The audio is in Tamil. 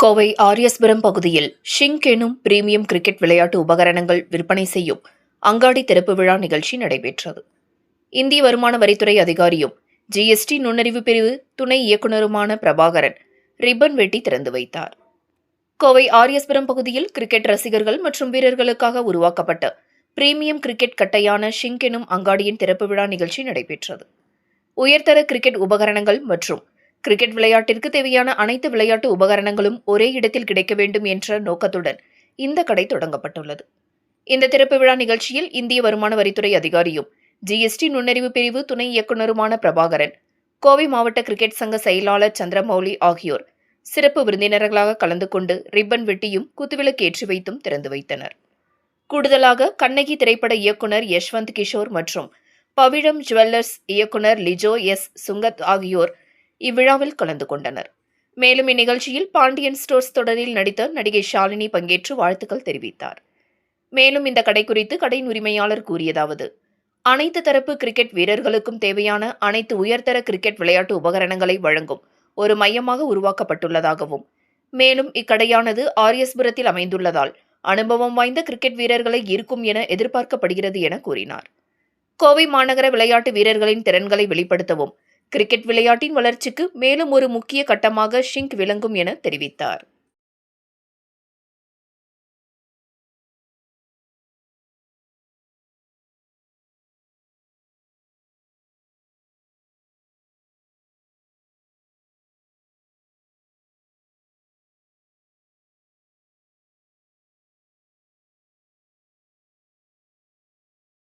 கோவை ஆரியஸ்புரம் பகுதியில் ஷிங்க் எனும் பிரீமியம் கிரிக்கெட் விளையாட்டு உபகரணங்கள் விற்பனை செய்யும் அங்காடி திறப்பு விழா நிகழ்ச்சி நடைபெற்றது. இந்திய வருமான வரித்துறை அதிகாரியும் ஜிஎஸ்டி நுண்ணறிவு பிரிவு துணை இயக்குநருமான பிரபாகரன் ரிப்பன் வெட்டி திறந்து வைத்தார். கோவை ஆரியஸ்புரம் பகுதியில் கிரிக்கெட் ரசிகர்கள் மற்றும் வீரர்களுக்காக உருவாக்கப்பட்ட பிரீமியம் கிரிக்கெட் கட்டையான ஷிங்க் எனும் அங்காடியின் திறப்பு விழா நிகழ்ச்சி நடைபெற்றது. உயர்தர கிரிக்கெட் உபகரணங்கள் மற்றும் கிரிக்கெட் விளையாட்டிற்கு தேவையான அனைத்து விளையாட்டு உபகரணங்களும் ஒரே இடத்தில் கிடைக்க வேண்டும் என்ற நோக்கத்துடன் இந்த கடை தொடங்கப்பட்டுள்ளது. இந்த திறப்பு விழா நிகழ்ச்சியில் இந்திய வருமான வரித்துறை அதிகாரியும் ஜிஎஸ்டி நுண்ணறிவு பிரிவு துணை இயக்குநருமான பிரபாகரன், கோவை மாவட்ட கிரிக்கெட் சங்க செயலாளர் சந்திரமௌலி ஆகியோர் சிறப்பு விருந்தினர்களாக கலந்து கொண்டு ரிப்பன் வெட்டியும் குத்துவிளக்கு ஏற்றி வைத்தும் திறந்து வைத்தனர். கூடுதலாக கண்ணகி திரைப்பட இயக்குநர் யஷ்வந்த் கிஷோர் மற்றும் பவிழம் ஜுவல்லர்ஸ் இயக்குநர் லிஜோ எஸ் சுங்கத் ஆகியோர் இவ்விழாவில் கலந்து கொண்டனர். மேலும் இந்நிகழ்ச்சியில் பாண்டியன் ஸ்டோர்ஸ் தொடரில் நடித்த நடிகை ஷாலினி பங்கேற்று வாழ்த்துக்கள் தெரிவித்தார். மேலும் இந்த கடை குறித்து கடையின் உரிமையாளர் கூறியதாவது: அனைத்து தரப்பு கிரிக்கெட் வீரர்களுக்கும் தேவையான அனைத்து உயர்தர கிரிக்கெட் விளையாட்டு உபகரணங்களை வழங்கும் ஒரு மையமாக உருவாக்கப்பட்டுள்ளதாகவும், மேலும் இக்கடையானது ஆரியஸ்புரத்தில் அமைந்துள்ளதால் அனுபவம் வாய்ந்த கிரிக்கெட் வீரர்களை ஈர்க்கும் என எதிர்பார்க்கப்படுகிறது என கூறினார். கோவை மாநகர விளையாட்டு வீரர்களின் திறன்களை வெளிப்படுத்தவும் கிரிக்கெட் விளையாட்டின் வளர்ச்சிக்கு மேலும் ஒரு முக்கிய கட்டமாக ஷிங்க் விளங்கும் என தெரிவித்தார்.